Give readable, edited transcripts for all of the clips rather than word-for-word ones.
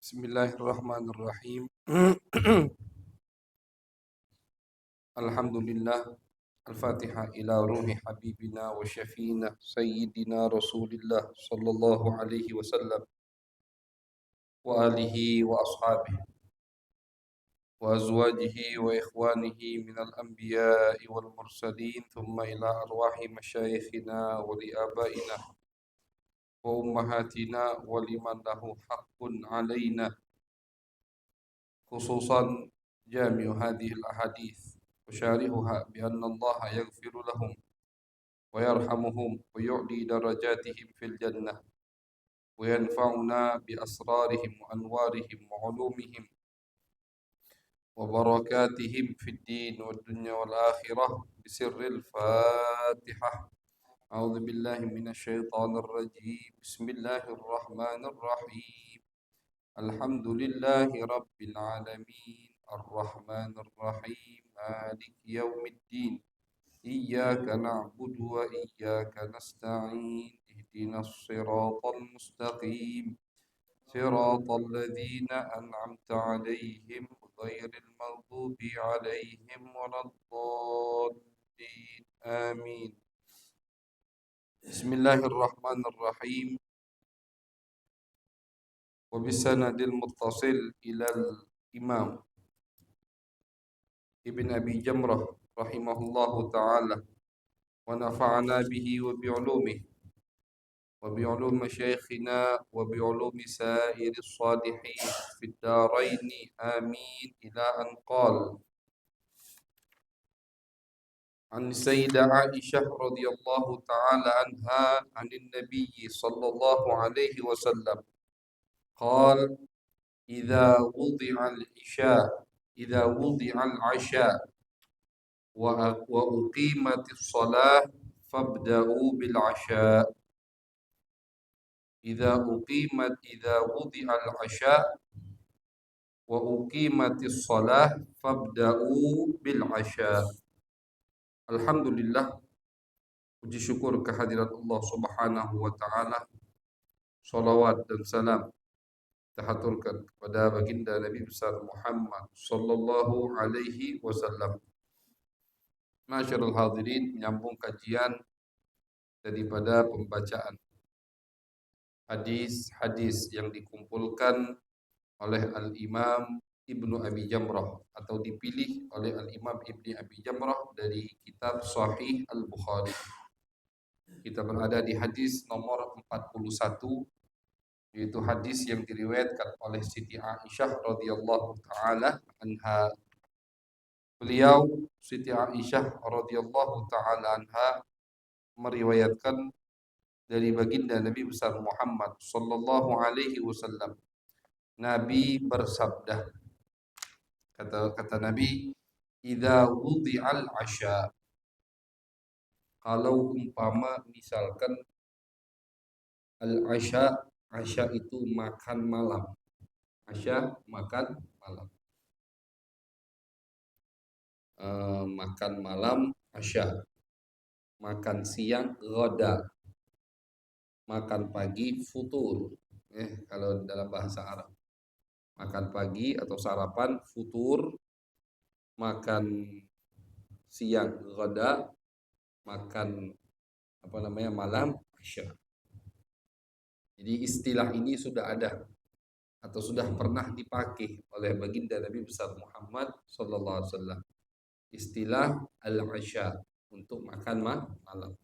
Bismillahirrahmanirrahim. Alhamdulillah. Al-Fatihah ila ruhi habibina wa syafiina sayyidina Rasulillah sallallahu alaihi wasallam wa alihi wa ashabihi wa azwajihi wa ikhwanihi minal anbiya'i wal mursalin thumma ila arwahi masyayikhina wa li abaina wa ummahatina wa liman lahu haqqun alaina khususan jami'u hadhil ahadith وشارحها بأن الله يغفر لهم ويرحمهم ويعلي درجاتهم في الجنة وينفعنا بأسرارهم وأنوارهم وعلومهم وبركاتهم في الدين والدنيا والآخرة بسر الفاتحة. أعوذ بالله من الشيطان الرجيم. بسم الله الرحمن الرحيم. الحمد لله رب العالمين الرحمن الرحيم مالك يوم الدين إياك نعبد وإياك نستعين اهدنا الصراط المستقيم صراط الذين أنعمت عليهم غير المغضوب عليهم ولا الضالين آمين. بسم الله الرحمن الرحيم. وبسند المتصل إلى الإمام ابن أبي جمرة رحمه الله تعالى ونفعنا به وبعلومه وبعلوم مشايخنا وبعلوم سائر الصالحين في الدارين آمين إلى أن قال عن السيدة عائشة رضي الله تعالى عنها عن النبي صلى الله عليه وسلم قال إذا وضع العشاء وأقيمت الصلاة فابدأوا بالعشاء. إذا وضع العشاء وأقيمت الصلاة فابدأوا بالعشاء. Alhamdulillah, puji syukur kehadirat Allah Subhanahu wa taala. Salawat dan salam terhaturkan kepada baginda Nabi besar Muhammad sallallahu alaihi wasallam. Masyarul hadirin, menyambung kajian daripada pembacaan hadis-hadis yang dikumpulkan oleh Al-Imam Ibnu Abi Jamrah atau dipilih oleh Al-Imam Ibnu Abi Jamrah dari kitab Sahih Al-Bukhari. Kita berada di hadis nomor 41, yaitu hadis yang diriwayatkan oleh Siti Aisyah radhiyallahu taala anha. Beliau Siti Aisyah radhiyallahu taala anha meriwayatkan dari baginda Nabi besar Muhammad sallallahu alaihi wasallam. Nabi bersabda, kata Nabi, idza wudi'al asya, kalau umpama misalkan al-asya, asya itu makan malam. Asya makan malam. Makan malam asya. Makan siang ghada. Makan pagi futur. Kalau dalam bahasa Arab. Makan pagi atau sarapan futur, makan siang ghada, makan malam isya. Jadi istilah ini sudah ada atau sudah pernah dipakai oleh baginda Nabi besar Muhammad sallallahu alaihi wasallam. Istilah al-isya untuk makan malam.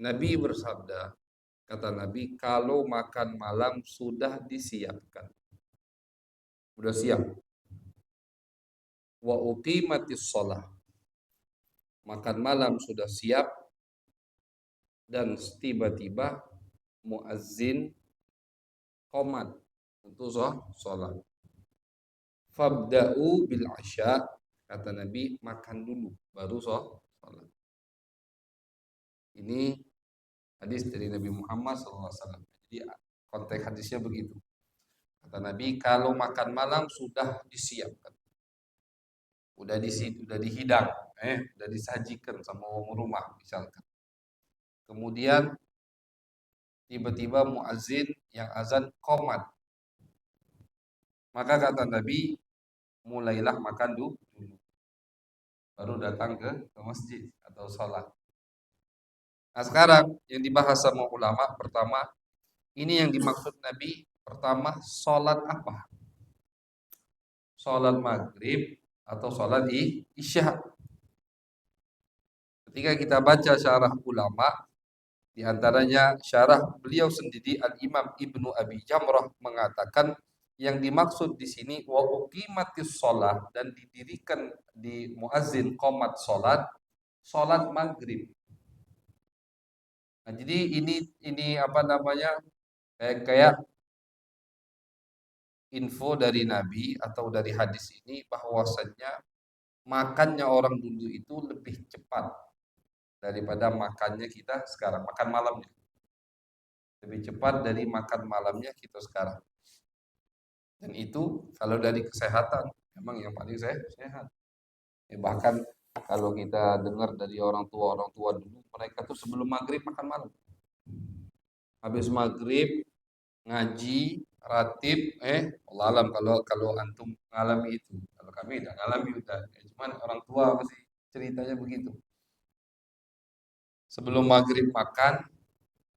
Nabi bersabda, kata Nabi, kalau makan malam sudah disiapkan, sudah siap. Wa uqimatis shalah, makan malam sudah siap, dan tiba-tiba muazzin qomat untuk sholat. Fabda'u bil asya, kata Nabi, makan dulu baru sholat. Ini hadis dari Nabi Muhammad SAW. Jadi konteks hadisnya begitu. Kata Nabi, kalau makan malam sudah disiapkan, udah dihidang, udah disajikan sama orang rumah misalkan. Kemudian tiba-tiba muazin yang azan qomat. Maka kata Nabi, mulailah makan dulu, baru datang ke masjid atau sholat. Nah sekarang yang dibahas sama ulama pertama, ini yang dimaksud Nabi pertama sholat apa? Sholat maghrib atau sholat isya? Ketika kita baca syarah ulama, di antaranya syarah beliau sendiri Al-Imam Ibnu Abi Jamrah mengatakan yang dimaksud di sini wa uqimatis shalah dan didirikan di muazin qomat salat maghrib. Nah, jadi ini apa namanya kayak info dari Nabi atau dari hadis ini bahwasannya makannya orang dulu itu lebih cepat daripada makannya kita sekarang, makan malamnya lebih cepat dari makan malamnya kita sekarang. Dan itu kalau dari kesehatan memang yang paling sehat. Bahkan kalau kita dengar dari orang tua dulu, mereka tuh sebelum maghrib makan malam. Habis maghrib ngaji, ratib, Allah alam kalau antum mengalami itu. Kalau kami tidak ngalami udah, cuman orang tua masih ceritanya begitu. Sebelum maghrib makan,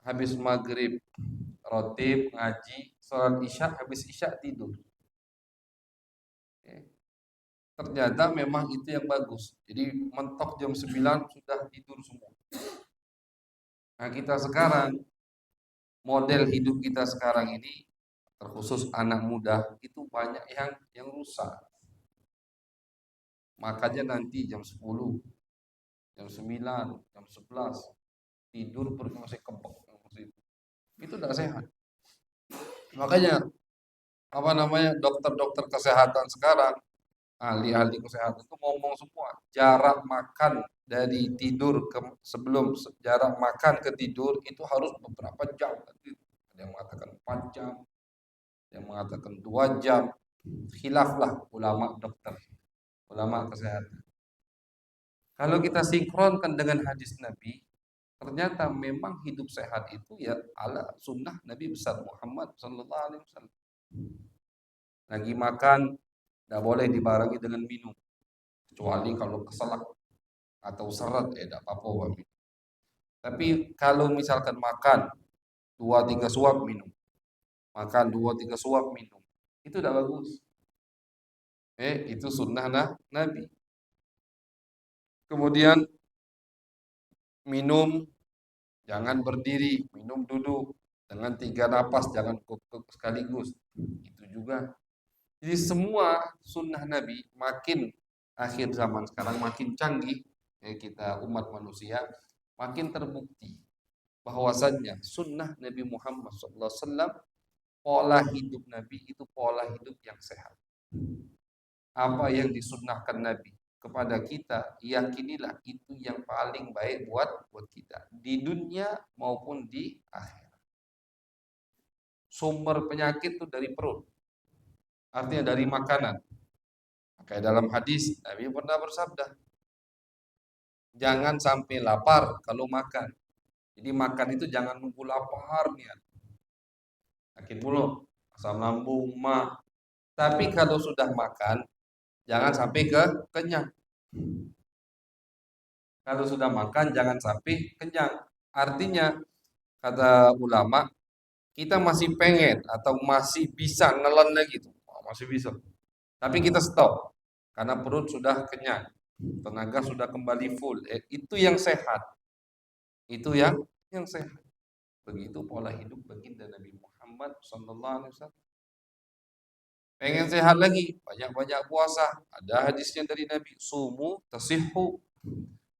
habis maghrib ratib, ngaji, sholat isya, habis isya tidur. Ternyata memang itu yang bagus. Jadi mentok jam 9 sudah tidur semua. Nah kita sekarang, model hidup kita sekarang ini, terkhusus anak muda, itu banyak yang rusak. Makanya nanti jam 10, jam 9, jam 11, tidur perut masih kempek. Itu tidak sehat. Makanya apa namanya dokter-dokter kesehatan sekarang, ahli-ahli kesehatan itu ngomong semua, jarak makan dari tidur ke sebelum jarak makan ke tidur itu harus beberapa jam. Ada yang mengatakan 4 jam, yang mengatakan 2 jam. Khilaflah ulama dokter, ulama kesehatan. Kalau kita sinkronkan dengan hadis Nabi, ternyata memang hidup sehat itu ya ala sunnah Nabi besar Muhammad sallallahu alaihi wasallam. Lagi makan tidak boleh dibarengi dengan minum, kecuali kalau keselak atau seret tidak apa-apa. Tapi kalau misalkan makan 2-3 suap minum, makan 2-3 suap minum, itu tidak bagus. Itu sunnah Nabi. Kemudian minum jangan berdiri, minum duduk dengan 3 napas, jangan sekaligus. Itu juga. Jadi semua sunnah Nabi makin akhir zaman sekarang makin canggih, kita umat manusia makin terbukti bahwasannya sunnah Nabi Muhammad SAW, pola hidup Nabi itu pola hidup yang sehat. Apa yang disunnahkan Nabi kepada kita, yakinilah itu yang paling baik buat kita di dunia maupun di akhirat. Sumber penyakit itu dari perut, artinya dari makanan. Kayak dalam hadis Nabi pernah bersabda, jangan sampai lapar kalau makan. Jadi makan itu jangan nunggu lapar nih, sakit mulut, asam lambung, mah. Tapi kalau sudah makan, jangan sampai kenyang. Kalau sudah makan, jangan sampai kenyang. Artinya, kata ulama, kita masih pengen atau masih bisa nelen lagi, masih bisa. Tapi kita stop karena perut sudah kenyang, tenaga sudah kembali full. Itu yang sehat. Itu yang sehat. Begitu pola hidup baginda Nabi Muhammad SAW. Pengen sehat lagi, banyak-banyak puasa. Ada hadisnya dari Nabi, sumu tasihhu.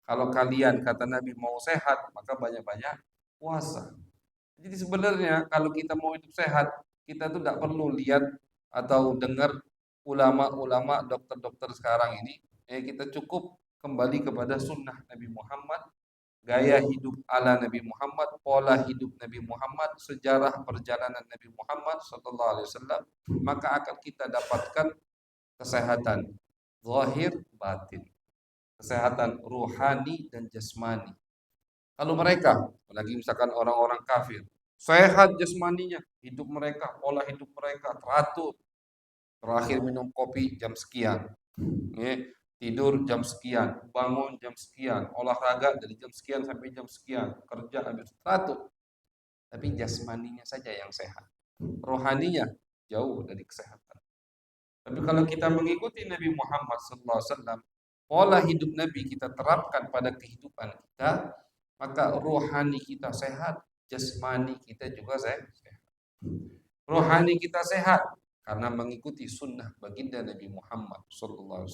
Kalau kalian kata Nabi mau sehat, maka banyak-banyak puasa. Jadi sebenarnya kalau kita mau hidup sehat, kita tuh tidak perlu lihat atau dengar ulama-ulama, dokter-dokter sekarang ini. Kita cukup kembali kepada sunnah Nabi Muhammad, gaya hidup ala Nabi Muhammad, pola hidup Nabi Muhammad, sejarah perjalanan Nabi Muhammad sallallahu alaihi wasallam, maka akan kita dapatkan kesehatan zahir batin, kesehatan ruhani dan jasmani. Kalau mereka, apalagi misalkan orang-orang kafir, sehat jasmaninya, hidup mereka, pola hidup mereka teratur. Terakhir minum kopi jam sekian, ya, tidur jam sekian, bangun jam sekian, olahraga dari jam sekian sampai jam sekian, kerja habis teratur. Tapi jasmaninya saja yang sehat, rohaninya jauh dari kesehatan. Tapi kalau kita mengikuti Nabi Muhammad SAW, pola hidup Nabi kita terapkan pada kehidupan kita, maka rohani kita sehat, jasmani kita juga sehat. Rohani kita sehat karena mengikuti sunnah baginda Nabi Muhammad SAW.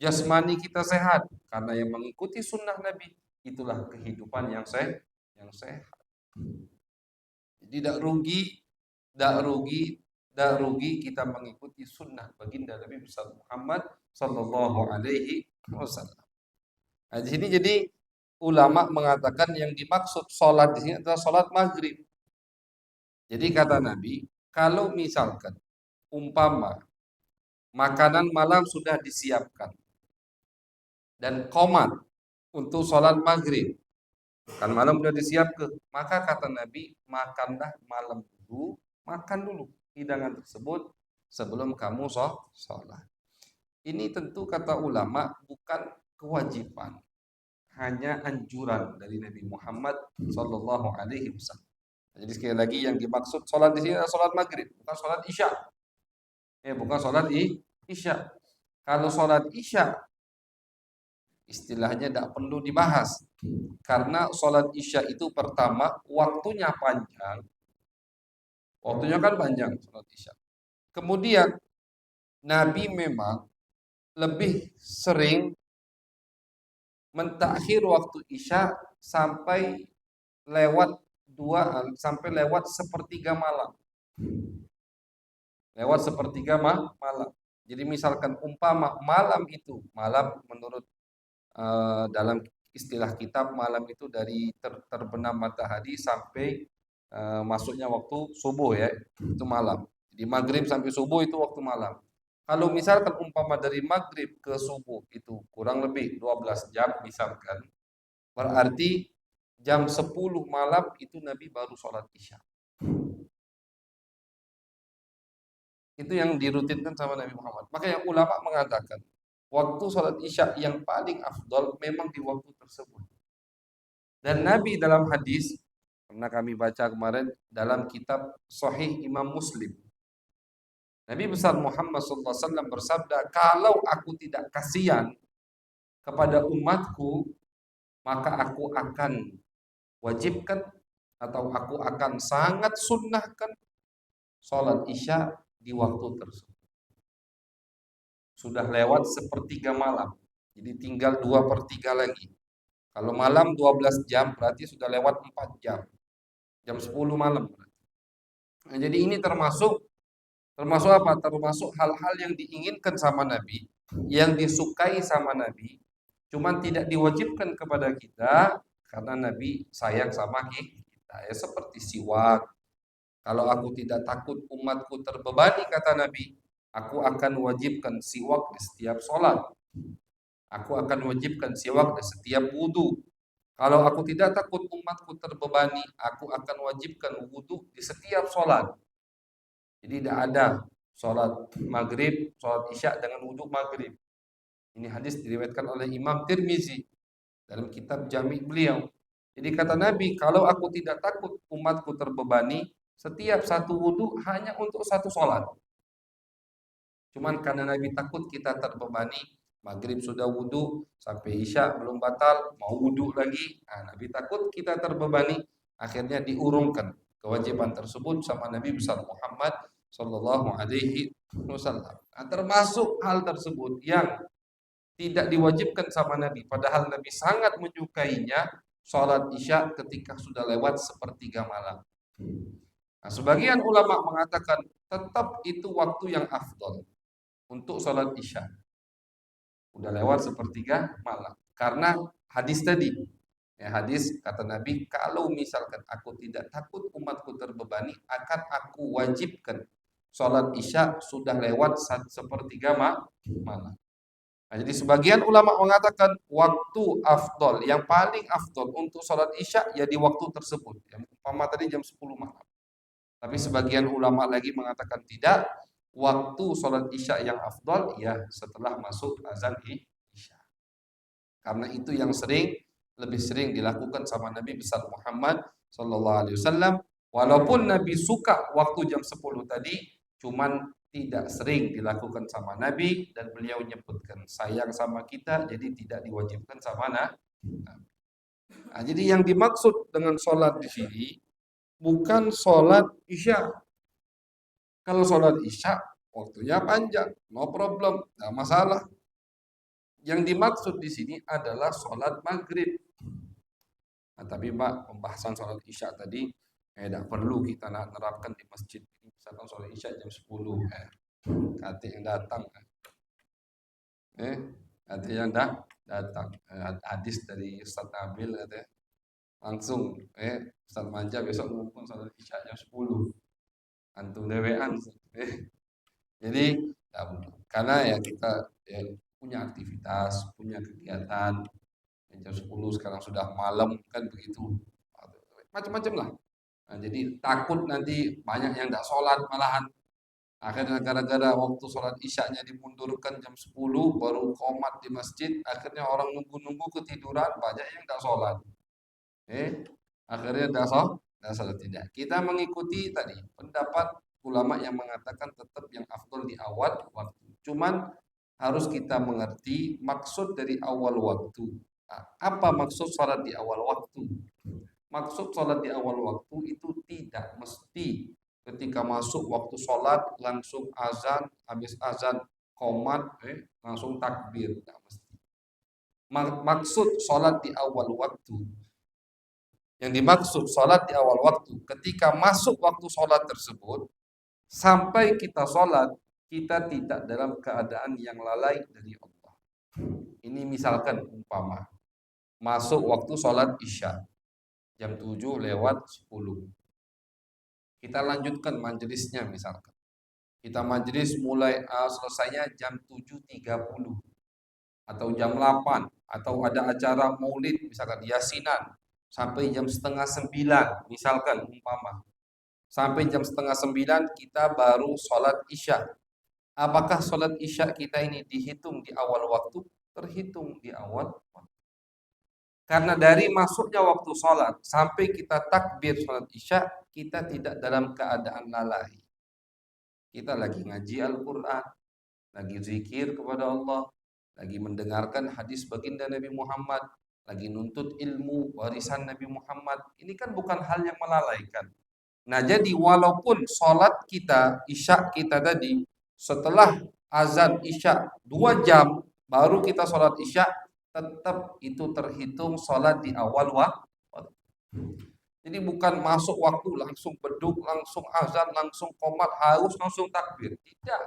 Jasmani kita sehat karena yang mengikuti sunnah Nabi itulah kehidupan yang sehat. Jadi tidak rugi, tidak rugi, tidak rugi kita mengikuti sunnah baginda Nabi besar Muhammad Sallallahu Alaihi Wasallam. Nah, di sini jadi ulama mengatakan yang dimaksud sholat di sini adalah sholat maghrib. Jadi kata Nabi, kalau misalkan umpama makanan malam sudah disiapkan dan qomat untuk sholat maghrib, kan malam sudah disiapkan, maka kata Nabi, makanlah malam dulu, makan dulu hidangan tersebut sebelum kamu sholat. Ini tentu kata ulama bukan kewajiban, hanya anjuran dari Nabi Muhammad Sallallahu Alaihi Wasallam. Jadi sekali lagi yang dimaksud sholat di sini adalah sholat maghrib, bukan sholat isya. Bukan sholat isya. Kalau sholat isya, istilahnya tidak perlu dibahas. Karena sholat isya itu pertama, waktunya panjang. Waktunya kan panjang sholat isya. Kemudian, Nabi memang lebih sering mentakhir waktu isya sampai lewat sampai lewat sepertiga malam. Lewat sepertiga malam. Jadi misalkan umpama malam itu, malam menurut dalam istilah kitab, malam itu dari terbenam matahari sampai masuknya waktu subuh, ya, itu malam. Jadi maghrib sampai subuh itu waktu malam. Kalau misalkan umpama dari maghrib ke subuh itu kurang lebih 12 jam misalkan, berarti jam 10 malam itu Nabi baru sholat isya. Itu yang dirutinkan sama Nabi Muhammad. Makanya ulama mengatakan waktu sholat isya yang paling afdol memang di waktu tersebut. Dan Nabi dalam hadis, pernah kami baca kemarin dalam kitab Sahih Imam Muslim, Nabi besar Muhammad SAW bersabda, kalau aku tidak kasihan kepada umatku, maka aku akan wajibkan atau aku akan sangat sunnahkan sholat isya di waktu tersebut. Sudah lewat sepertiga malam, jadi tinggal 2/3 lagi. Kalau malam 12 jam berarti sudah lewat 4 jam. Jam 10 malam. Nah, jadi ini termasuk apa? Termasuk hal-hal yang diinginkan sama Nabi, yang disukai sama Nabi, cuman tidak diwajibkan kepada kita karena Nabi sayang sama kita. Ya seperti siwak. Kalau aku tidak takut umatku terbebani, kata Nabi, aku akan wajibkan siwak di setiap sholat. Aku akan wajibkan siwak di setiap wudhu. Kalau aku tidak takut umatku terbebani, aku akan wajibkan wudhu di setiap sholat. Jadi tidak ada sholat maghrib, sholat isya dengan wudhu maghrib. Ini hadis diriwayatkan oleh Imam Tirmizi dalam kitab Jami' beliau. Jadi kata Nabi, kalau aku tidak takut umatku terbebani, setiap satu wudhu hanya untuk satu sholat. Cuman karena Nabi takut kita terbebani, maghrib sudah wudhu, sampai isya belum batal, mau wudhu lagi. Nah, Nabi takut kita terbebani, akhirnya diurungkan kewajiban tersebut sama Nabi besar Muhammad Sallallahu Alaihi Wasallam. Nah, termasuk hal tersebut yang tidak diwajibkan sama Nabi, padahal Nabi sangat menyukainya, sholat isya ketika sudah lewat sepertiga malam. Nah, sebagian ulama mengatakan tetap itu waktu yang afdol untuk sholat isya. Udah lewat sepertiga malam. Karena hadis tadi, ya, hadis kata Nabi, kalau misalkan aku tidak takut umatku terbebani, akan aku wajibkan sholat isya sudah lewat sepertiga malam. Nah, jadi sebagian ulama mengatakan waktu afdol, yang paling afdol untuk sholat isya ya di waktu tersebut. Yang umpama tadi jam 10 malam. Tapi sebagian ulama lagi mengatakan tidak, waktu sholat isya yang afdol ya setelah masuk azan isya. Karena itu yang lebih sering dilakukan sama Nabi besar Muhammad Sallallahu Alaihi Wasallam. Walaupun Nabi suka waktu jam 10 tadi, cuman tidak sering dilakukan sama Nabi dan beliau menyebutkan sayang sama kita, jadi tidak diwajibkan sama Nabi. Nah, jadi yang dimaksud dengan sholat di sini bukan sholat isya. Kalau sholat isya waktunya panjang, no problem, nggak masalah. Yang dimaksud di sini adalah sholat maghrib. Nah, tapi Pak, pembahasan sholat isya tadi tidak perlu kita nerapkan di masjid. Misalkan sholat isya jam 10, kata yang datang, kata yang datang. Hadis dari Ustaz Nabil katanya langsung, Ustaz Manja besok ngumpul sholat isya jam 10, antum dewean. Jadi karena ya kita punya aktivitas, punya kegiatan. Jam 10 sekarang sudah malam kan begitu. Macam-macam lah. Nah, jadi takut nanti banyak yang tidak sholat malahan. Akhirnya gara-gara waktu sholat isyanya dimundurkan jam 10 baru qomat di masjid. Akhirnya orang nunggu-nunggu ketiduran, banyak yang tidak sholat. Akhirnya tidak sholat tidak. Kita mengikuti tadi pendapat ulama yang mengatakan tetap yang afdol di awal waktu. Cuman harus kita mengerti maksud dari awal waktu. Apa maksud sholat di awal waktu? Maksud sholat di awal waktu itu tidak mesti ketika masuk waktu sholat langsung azan, habis azan qomat, langsung takbir. Tidak mesti. Maksud sholat di awal waktu, yang dimaksud sholat di awal waktu, ketika masuk waktu sholat tersebut, sampai kita sholat, kita tidak dalam keadaan yang lalai dari Allah. Ini misalkan umpama masuk waktu sholat isya jam 7 lewat 10. Kita lanjutkan majelisnya misalkan. Kita majelis mulai selesainya jam 7.30 atau jam 8 atau ada acara maulid misalkan yasinan sampai jam setengah 9 misalkan umpama. Sampai jam setengah 9 kita baru sholat isya. Apakah sholat isya kita ini dihitung di awal waktu? Terhitung di awal waktu. Karena dari masuknya waktu sholat sampai kita takbir sholat isya, kita tidak dalam keadaan lalai. Kita lagi ngaji Al-Quran, lagi zikir kepada Allah, lagi mendengarkan hadis baginda Nabi Muhammad, lagi nuntut ilmu warisan Nabi Muhammad. Ini kan bukan hal yang melalaikan. Nah, jadi walaupun sholat kita, isya kita tadi, setelah azan isya 2 jam, baru kita sholat isya, tetap itu terhitung sholat di awal waktu. Jadi bukan masuk waktu langsung beduk, langsung azan, langsung qomat, harus langsung takbir. Tidak.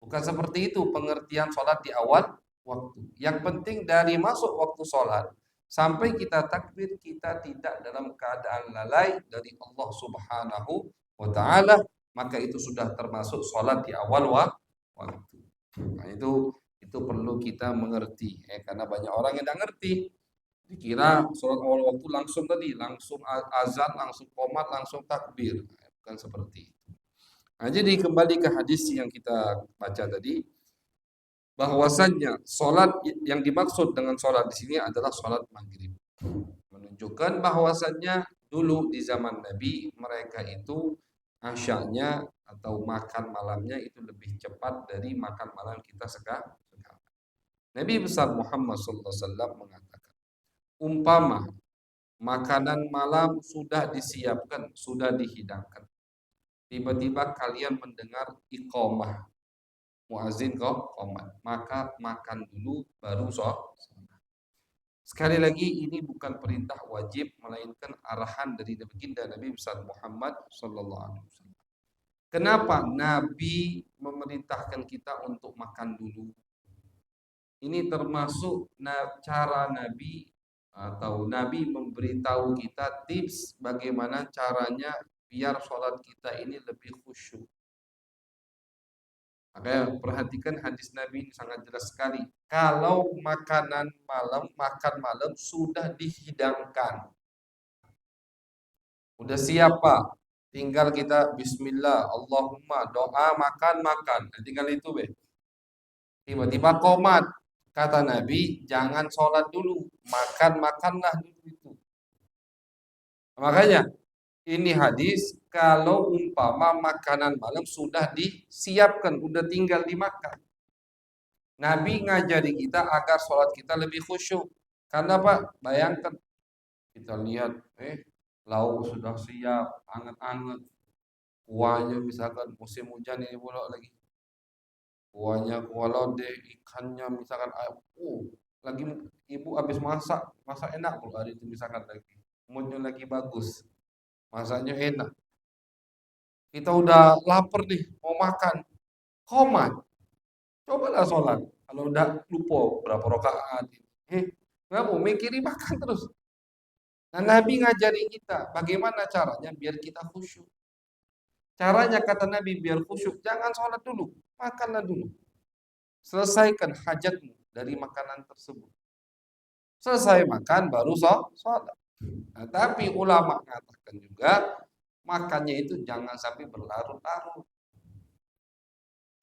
Bukan seperti itu pengertian sholat di awal waktu. Yang penting dari masuk waktu sholat sampai kita takbir, kita tidak dalam keadaan lalai dari Allah Subhanahu wa Ta'ala, maka itu sudah termasuk sholat di awal waktu. Nah, itu perlu kita mengerti, karena banyak orang yang tidak ngerti, dikira sholat awal waktu langsung tadi, langsung azan, langsung qomat, langsung takbir. Bukan seperti itu. Nah, jadi kembali ke hadis yang kita baca tadi, bahwasannya sholat yang dimaksud dengan sholat di sini adalah sholat maghrib, menunjukkan bahwasannya dulu di zaman Nabi mereka itu asyanya atau makan malamnya itu lebih cepat dari makan malam kita sekarang. Nabi besar Muhammad SAW mengatakan, umpama makanan malam sudah disiapkan, sudah dihidangkan, tiba-tiba kalian mendengar iqamah, muazin qomat, maka makan dulu baru sholat. Sekali lagi ini bukan perintah wajib, melainkan arahan dari baginda Nabi besar Muhammad sallallahu alaihi wasallam. Kenapa Nabi memerintahkan kita untuk makan dulu? Ini termasuk cara Nabi atau Nabi memberitahu kita tips bagaimana caranya biar sholat kita ini lebih khusyuk. Makanya perhatikan hadis Nabi ini sangat jelas sekali. Kalau makanan malam, makan malam sudah dihidangkan. Udah siap Pak. Tinggal kita bismillah, Allahumma, doa, makan, makan. Nah, tinggal itu be. Tiba-tiba komat. Kata Nabi, jangan sholat dulu. Makan, makanlah dulu itu. Makanya ini hadis kalau umpama makanan malam sudah disiapkan, udah tinggal dimakan. Nabi ngajari kita agar sholat kita lebih khusyuk. Karena Pak, bayangkan kita lihat, lauk sudah siap, anget-anget. Kuahnya misalkan musim hujan ini pula lagi. Kuahnya kuah lodeh, ikannya misalkan lagi ibu habis masak, masak enak pula hari itu misalkan lagi. Moodnya lagi bagus, masaknya enak. Kita udah lapar nih, mau makan. Komat, cobalah sholat. Kalau udah lupa berapa rakaat, nggak mau mikirin makan terus. Nah, Nabi ngajari kita bagaimana caranya biar kita khusyuk. Caranya kata Nabi biar khusyuk, jangan sholat dulu, makanlah dulu. Selesaikan hajatmu dari makanan tersebut. Selesai makan baru sholat. Nah, tapi ulama mengatakan juga makannya itu jangan sampai berlarut-larut.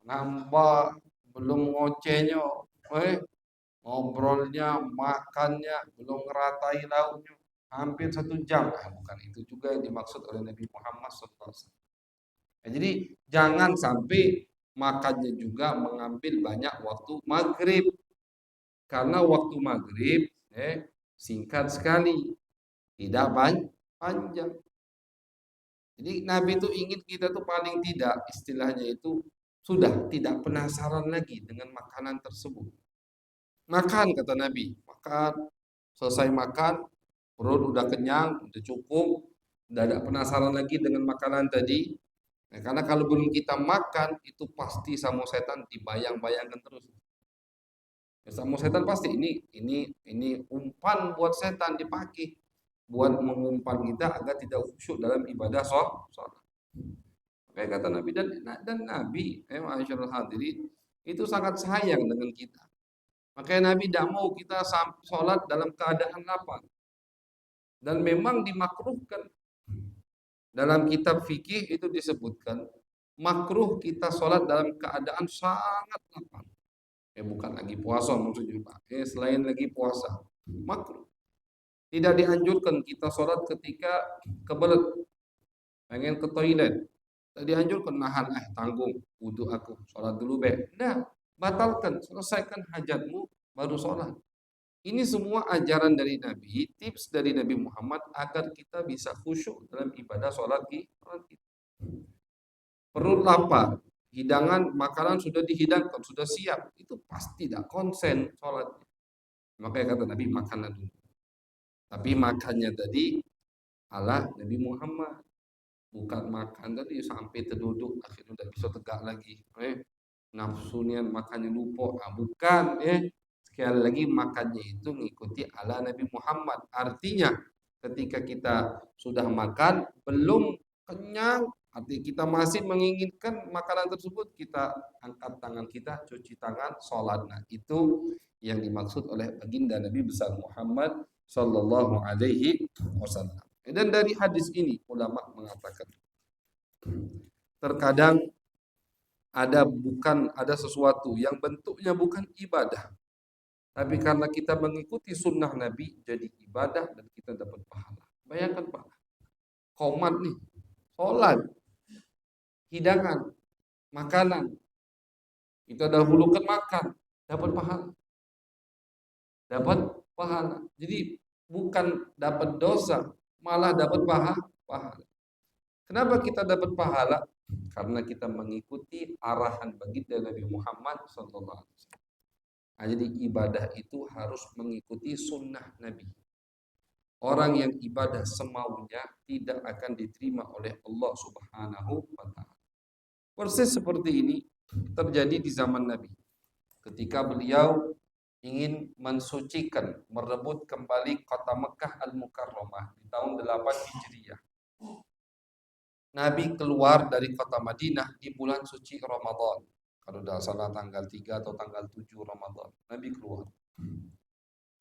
Nambah belum ngocehnya, ngobrolnya, makannya, belum ngeratai lauknya, hampir 1 jam. Nah, bukan itu juga yang dimaksud oleh Nabi Muhammad SAW. Nah, jadi jangan sampai makannya juga mengambil banyak waktu maghrib. Karena waktu maghrib singkat sekali, tidak panjang. Jadi Nabi itu ingin kita tuh paling tidak istilahnya itu sudah tidak penasaran lagi dengan makanan tersebut. Makan kata Nabi, makan, selesai makan, perut udah kenyang, udah cukup, udah ada penasaran lagi dengan makanan tadi. Nah, karena kalau belum kita makan itu pasti sama setan dibayang-bayangkan terus. Ya, sama setan pasti ini umpan buat setan dipakai buat mengumpan kita agar tidak khusyuk dalam ibadah sholat. Kayak kata Nabi dan Nabi, masyaallah hadirin, itu sangat sayang dengan kita. Makanya Nabi tidak mau kita sholat dalam keadaan lapar. Dan memang dimakruhkan. Dalam kitab fikih itu disebutkan makruh kita sholat dalam keadaan sangat lapar. Bukan lagi puasa maksudnya Pak. Selain lagi puasa, makruh. Tidak dianjurkan kita sholat ketika kebelet, pengen ke toilet. Tidak dianjurkan nahan, tanggung, wudhu aku, sholat dulu be. Nah, batalkan, selesaikan hajatmu, baru sholat. Ini semua ajaran dari Nabi, tips dari Nabi Muhammad agar kita bisa khusyuk dalam ibadah sholat kita. Perut lapar, hidangan makanan sudah dihidangkan, sudah siap, itu pasti tidak konsen sholatnya. Makanya kata Nabi, makanlah dulu. Tapi makannya tadi ala Nabi Muhammad. Bukan makan tadi sampai terduduk, akhirnya tidak bisa tegak lagi. Nafsunya makannya lupa. Bukan, sekali lagi makannya itu mengikuti ala Nabi Muhammad. Artinya ketika kita sudah makan belum kenyang, artinya kita masih menginginkan makanan tersebut, kita angkat tangan kita, cuci tangan, sholat. Nah, itu yang dimaksud oleh baginda Nabi besar Muhammad Sallallahu Alaihi Wasallam. Dan dari hadis ini ulama mengatakan terkadang ada sesuatu yang bentuknya bukan ibadah, tapi karena kita mengikuti sunnah Nabi jadi ibadah dan kita dapat pahala. Bayangkan Pak, komat nih, sholat, hidangan, makanan, kita dahulukan makan, dapat pahala. Dapat pahala. Jadi bukan dapat dosa, malah dapat pahala. Kenapa kita dapat pahala? Karena kita mengikuti arahan baginda Nabi Muhammad SAW. Nah, jadi ibadah itu harus mengikuti sunnah Nabi. Orang yang ibadah semaunya tidak akan diterima oleh Allah Subhanahu wa Ta'ala. Persis seperti ini terjadi di zaman Nabi. Ketika beliau ingin mensucikan, merebut kembali kota Mekah Al-Mukarramah di tahun 8 Hijriah. Nabi keluar dari kota Madinah di bulan suci Ramadan. Kalau tidak salah tanggal 3 atau tanggal 7 Ramadan, Nabi keluar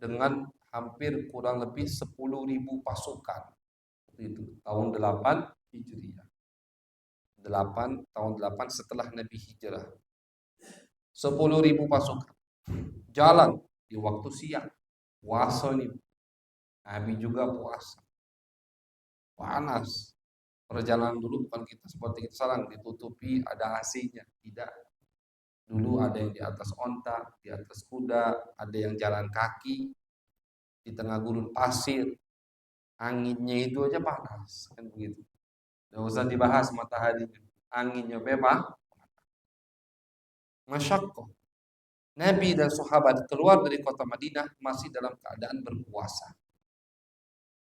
dengan hampir kurang lebih 10.000 pasukan. Itu tahun 8 Hijriah. 8 tahun 8 setelah Nabi hijrah. 10.000 pasukan. Jalan di waktu siang. Puasa nih. Nabi juga puasa. Panas. Perjalanan dulu bukan kita seperti kita sekarang ditutupi ada AC-nya. Tidak. Dulu ada yang di atas onta, di atas kuda, ada yang jalan kaki di tengah gurun pasir. Anginnya itu aja panas, kan begitu. Nggak usah dibahas mataharinya. Anginnya memang masyaqqah. Nabi dan sahabat keluar dari kota Madinah masih dalam keadaan berpuasa.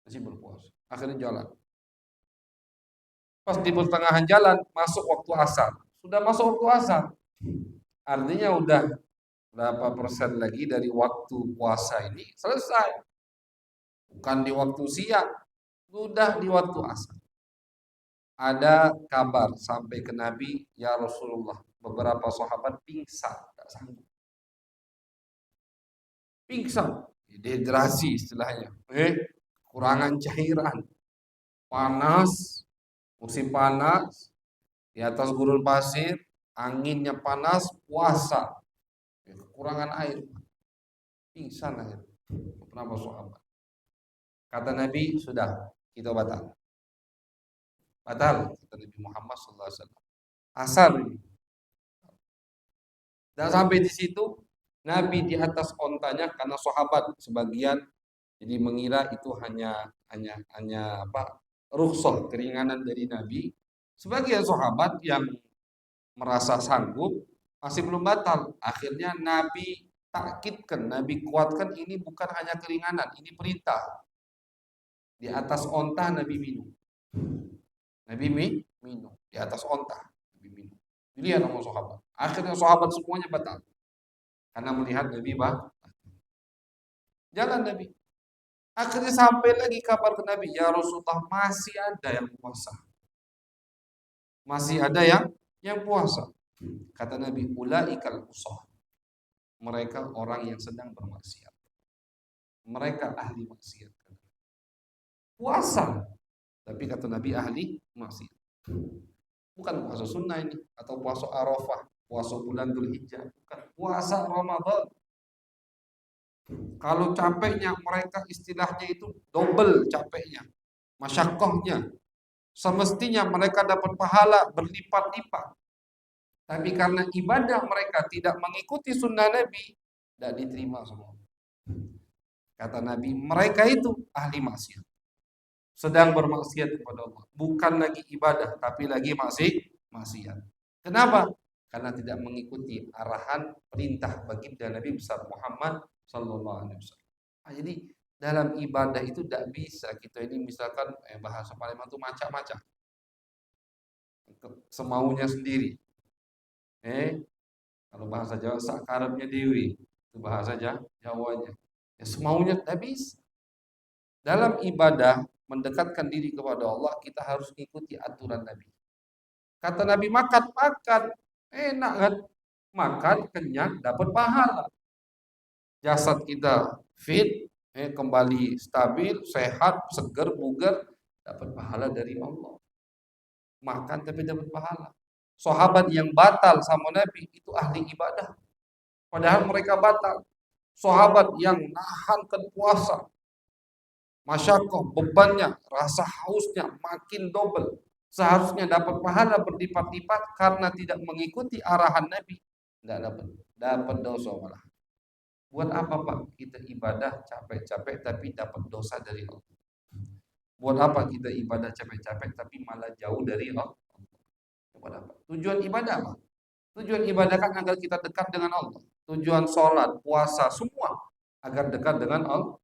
Masih berpuasa. Akhirnya jalan. Pas di pertengahan jalan masuk waktu asar. Sudah masuk waktu asar. Artinya udah berapa persen lagi dari waktu puasa ini selesai. Bukan di waktu siang, sudah di waktu asar. Ada kabar sampai ke Nabi, ya Rasulullah, beberapa sahabat pingsan, tidak sanggup. Pingsan, dehidrasi istilahnya. Kurangan cairan, panas, musim panas, di atas gurun pasir, anginnya panas, puasa, kekurangan air, pingsan akhirnya. Beberapa sahabat. Kata Nabi, sudah, kita batal. Batal, kata Nabi Muhammad SAW. Asar ini. Dan sampai di situ, Nabi di atas ontanya karena sahabat sebagian jadi mengira itu hanya rukhsah, keringanan dari Nabi. Sebagian sahabat yang merasa sanggup masih belum batal. Akhirnya Nabi takkidkan, Nabi kuatkan ini bukan hanya keringanan, ini perintah. Di atas onta Nabi minum. Nabi minum di atas onta, Nabi minum. Dilihat sama sahabat. Akhirnya sahabat semuanya batal karena melihat Nabi jalan Nabi. Akhirnya sampai lagi kabar ke Nabi, ya Rasulullah masih ada yang puasa. Masih ada yang puasa. Kata Nabi, ulaikal usah. Mereka orang yang sedang bermaksiat. Mereka ahli maksiat. Puasa. Tapi kata Nabi ahli maksiat. Bukan puasa sunnah ini atau puasa Arafah, puasa bulan Dzulhijjah, bukan. Puasa Ramadan. Kalau capeknya mereka istilahnya itu double capeknya, masyaqqahnya. Semestinya mereka dapat pahala berlipat-lipat. Tapi karena ibadah mereka tidak mengikuti sunnah Nabi, tidak diterima semua. Kata Nabi, mereka itu ahli maksiat. Sedang bermaksiat kepada Allah. Bukan lagi ibadah, tapi lagi maksiat. Kenapa? Karena tidak mengikuti arahan perintah baginda Nabi besar Muhammad sallallahu alaihi wasallam. Jadi dalam ibadah itu tidak bisa kita ini misalkan bahasa Palembang itu macam-macam. Semaunya sendiri. Kalau bahasa Jawa sakarepnya dewi. Itu bahasa Jawanya. Ya semaunya tidak bisa. Dalam ibadah mendekatkan diri kepada Allah kita harus ikuti aturan Nabi. Kata Nabi makan, enak kan? Makan kenyang dapat pahala. Jasad kita fit, kembali stabil, sehat, segar, bugar, dapat pahala dari Allah. Makan tapi dapat pahala. Sahabat yang batal sama Nabi itu ahli ibadah. Padahal mereka batal. Sahabat yang nahankan puasa, masyaqqah, bebannya, rasa hausnya makin double. Seharusnya dapat pahala berlipat-lipat karena tidak mengikuti arahan Nabi. Tidak dapat dosa malah. Buat apa Pak kita ibadah capek-capek tapi dapat dosa dari Allah? Buat apa kita ibadah capek-capek tapi malah jauh dari Allah? Buat apa? Tujuan ibadah apa? Tujuan ibadah kan agar kita dekat dengan Allah. Tujuan sholat, puasa, semua agar dekat dengan Allah.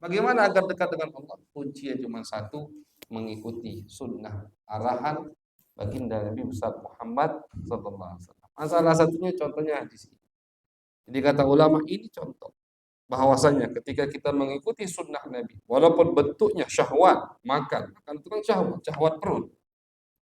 Bagaimana agar dekat dengan Allah? Kuncinya cuma satu, mengikuti sunnah arahan baginda Nabi besar Muhammad sallallahu alaihi wasallam. Salah satunya contohnya di sini. Jadi kata ulama ini contoh bahwasanya ketika kita mengikuti sunnah Nabi, walaupun bentuknya syahwat, makan itu kan syahwat perut,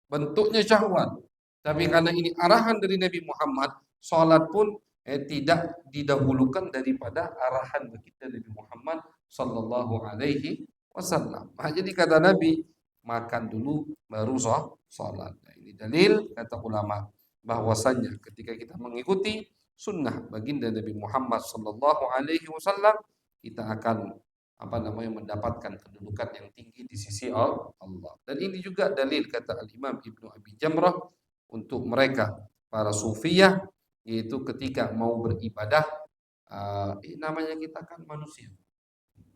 bentuknya syahwat, tapi karena ini arahan dari Nabi Muhammad, Salat pun tidak didahulukan daripada arahan baginda Nabi Muhammad sallallahu alaihi wasallam. Nah, jadi kata Nabi, makan dulu baru salat. Nah, ini dalil kata ulama bahwasannya ketika kita mengikuti sunnah baginda Nabi Muhammad sallallahu alaihi wasallam, kita akan mendapatkan kedudukan yang tinggi di sisi Allah. Dan ini juga dalil kata Al-Imam Ibnu Abi Jamrah untuk mereka para sufiyah, yaitu ketika mau beribadah, namanya kita kan manusia.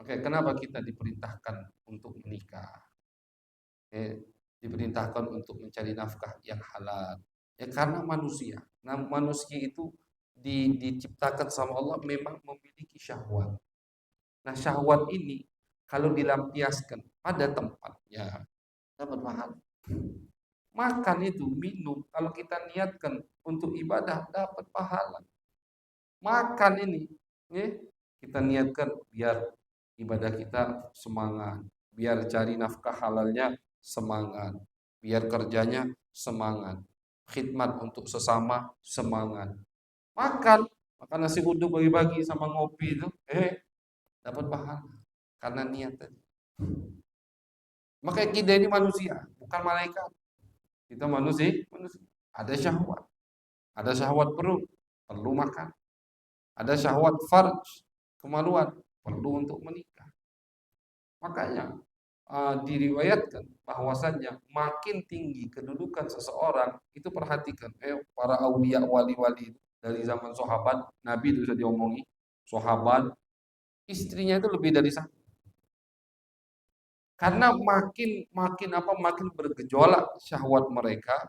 Oke, kenapa kita diperintahkan untuk menikah? Diperintahkan untuk mencari nafkah yang halal. Ya karena manusia. Nah, manusia itu diciptakan sama Allah memang memiliki syahwat. Nah, syahwat ini kalau dilampiaskan pada tempatnya dapat pahala. Makan itu, minum, kalau kita niatkan untuk ibadah dapat pahala. Makan ini, ya, kita niatkan biar ibadah kita semangat, biar cari nafkah halalnya semangat, biar kerjanya semangat, khidmat untuk sesama semangat. Makan, makan nasi uduk pagi-pagi sama ngopi itu, dapat pahala karena niat tadi. Makanya kita ini manusia, bukan malaikat. Kita manusia. Ada syahwat. Ada syahwat perut, perlu makan. Ada syahwat farj, kemaluan, perlu untuk menikah. Makanya diriwayatkan bahwasannya makin tinggi kedudukan seseorang, itu perhatikan, para aulia wali-wali dari zaman sahabat, Nabi itu sudah diomongi, sahabat, istrinya itu lebih dari satu. Karena makin bergejolak syahwat mereka,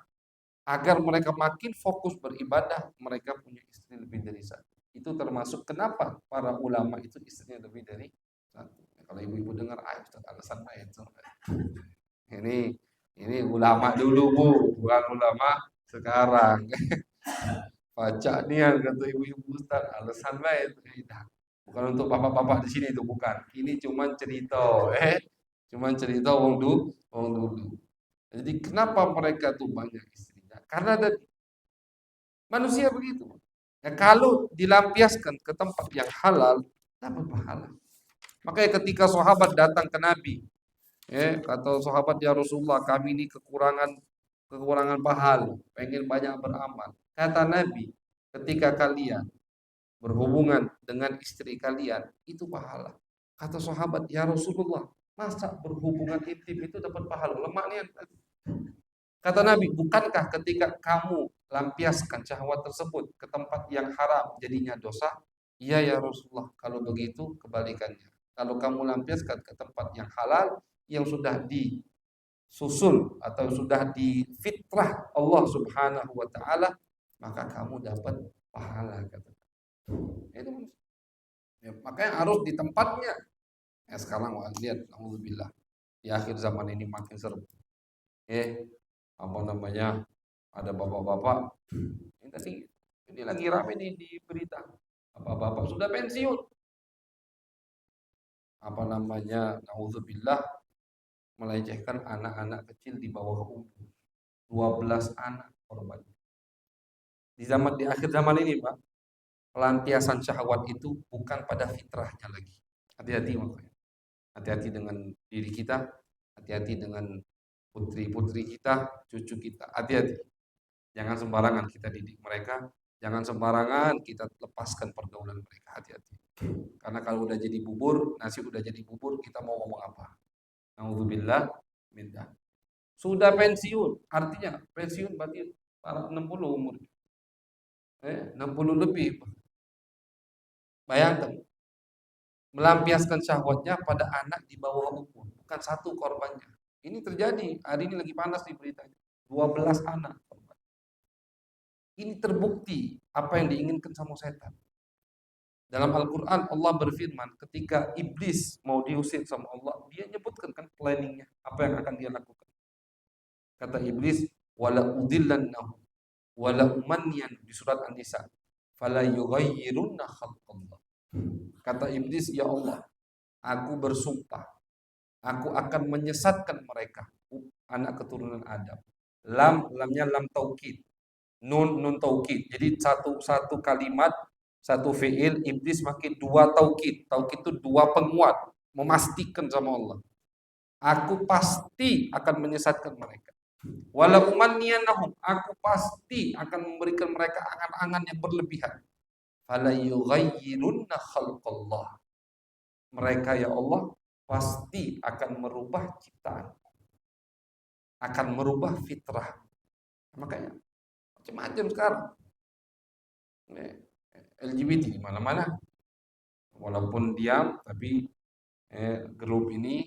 agar mereka makin fokus beribadah, mereka punya istri lebih dari satu. Itu termasuk kenapa para ulama itu istrinya lebih dari satu. Kalau ibu-ibu dengar, Ustaz alasan itu. Ini ulama dulu Bu, bukan ulama sekarang. Baca nih kata ibu-ibu Ustaz alasan itu. Bukan untuk bapak-bapak di sini itu bukan. Ini cuma cerita, cuman cerita wong dulu. Jadi kenapa mereka tuh banyak istrinya? Karena ada manusia begitu. Ya, kalau dilampiaskan ke tempat yang halal, dapat pahala. Makanya ketika sahabat datang ke Nabi, kata sahabat, ya Rasulullah, kami ini kekurangan pahala, pengen banyak beramal. Kata Nabi, ketika kalian berhubungan dengan istri kalian, itu pahala. Kata sahabat, ya Rasulullah, masa berhubungan intim itu dapat pahala? Lemak nih. Kata Nabi, bukankah ketika kamu lampiaskan syahwat tersebut ke tempat yang haram jadinya dosa? Iya ya Rasulullah, kalau begitu kebalikannya. Kalau kamu lampiaskan ke tempat yang halal, yang sudah disusun atau sudah difitrah Allah Subhanahu wa taala, maka kamu dapat pahala, kata. Itu ya, makanya harus di tempatnya. Ya, sekarang lihat, alhamdulillah di akhir zaman ini makin seru. Ada bapak-bapak ini lagi rame nih di berita, bapak-bapak sudah pensiun, naudzubillah, melecehkan anak-anak kecil di bawah umur, 12 anak korban. Di akhir zaman ini Pak, pelampiasan syahwat itu bukan pada fitrahnya lagi. Hati-hati makanya. Hati-hati dengan diri kita, hati-hati dengan putri-putri kita, cucu kita. Hati-hati. Jangan sembarangan kita didik mereka, jangan sembarangan kita lepaskan pergaulan mereka. Hati-hati. Karena kalau udah jadi bubur, nasi udah jadi bubur, kita mau ngomong apa? Nauzubillah minta. Sudah pensiun, artinya pensiun berarti 60 umur. 60 lebih. Bayangkan, melampiaskan syahwatnya pada anak di bawah umur, bukan satu korbannya. Ini terjadi, hari ini lagi panas di beritanya. 12 anak korban. Ini terbukti apa yang diinginkan sama setan. Dalam Al-Quran Allah berfirman, ketika iblis mau diusir sama Allah, dia nyebutkan kan planningnya, apa yang akan dia lakukan. Kata iblis, wala udillannahum wala umanniyan, di surat An-Nisa, fala yughayyirunna khalqallah. Kata iblis, ya Allah, aku bersumpah, aku akan menyesatkan mereka, anak keturunan Adam. Lamnya lam taukid. nun taukid. Jadi satu kalimat, satu fiil, iblis pakai dua taukid. Taukid itu dua penguat, memastikan sama Allah. Aku pasti akan menyesatkan mereka. Wala umanniyannahum, aku pasti akan memberikan mereka angan-angan yang berlebihan. Fala yughayyirunna khalqallah. Mereka ya Allah pasti akan merubah ciptaan, akan merubah fitrah. Makanya macam-macam sekarang. LGBT di mana-mana. Walaupun diam, tapi grup ini,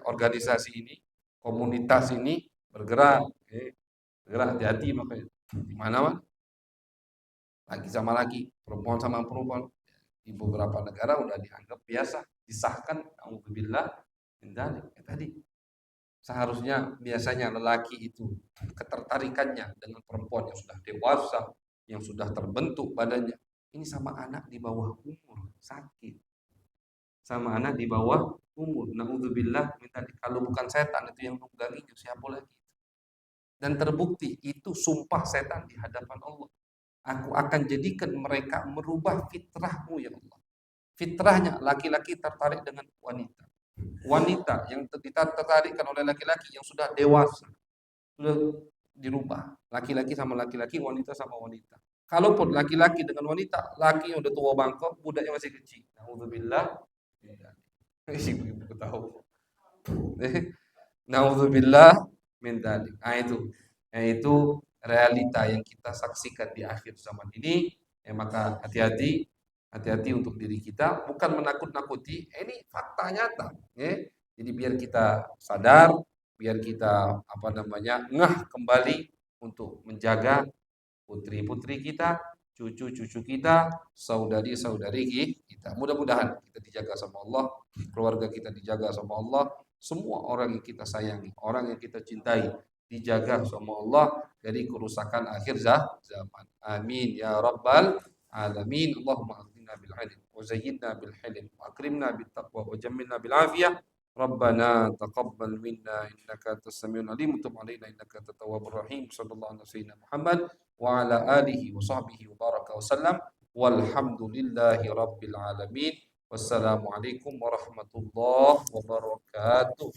organisasi ini, komunitas ini bergerak, bergerak hati-hati makanya. Di mana laki sama laki, perempuan sama perempuan. Di beberapa negara udah dianggap biasa, disahkan. Alhamdulillah, tadi seharusnya biasanya lelaki itu ketertarikannya dengan perempuan yang sudah dewasa, yang sudah terbentuk badannya. Ini sama anak di bawah umur, sakit. Sama anak di bawah umur. Naudzubillah, kalau bukan setan itu yang nungganginya, siapa lagi? Dan terbukti itu sumpah setan di hadapan Allah. Aku akan jadikan mereka merubah fitrahmu ya Allah. Fitrahnya laki-laki tertarik dengan wanita. Wanita yang tertarikkan oleh laki-laki yang sudah dewasa. Sudah dirubah. Laki-laki sama laki-laki, wanita sama wanita. Kalaupun laki-laki dengan wanita, laki yang udah tua bangkok, budaknya masih kecil. Naudzubillah. Ibu tahu. Naudzubillah min dzalik. Itu realita yang kita saksikan di akhir zaman ini. Maka hati-hati untuk diri kita, bukan menakut-nakuti. Ini fakta nyata. Jadi biar kita sadar, biar kita ngeh kembali untuk menjaga putri-putri kita, cucu-cucu kita, saudari-saudari kita. Mudah-mudahan kita dijaga sama Allah, keluarga kita dijaga sama Allah, semua orang yang kita sayangi, orang yang kita cintai dijaga sama Allah dari kerusakan akhir zaman. Amin ya rabbal alamin. Allahumma aghnina bil ilm wa zayyinna bil hilm wa akrimna bit taqwa wa jammilna bil afiyah. ربنا تقبل منا إنك أنت السميع العليم وتب علينا إنك أنت التواب الرحيم صلى الله على سيدنا محمد وعلى آله وصحبه وبارك وسلم والحمد لله رب العالمين والسلام عليكم ورحمة الله وبركاته.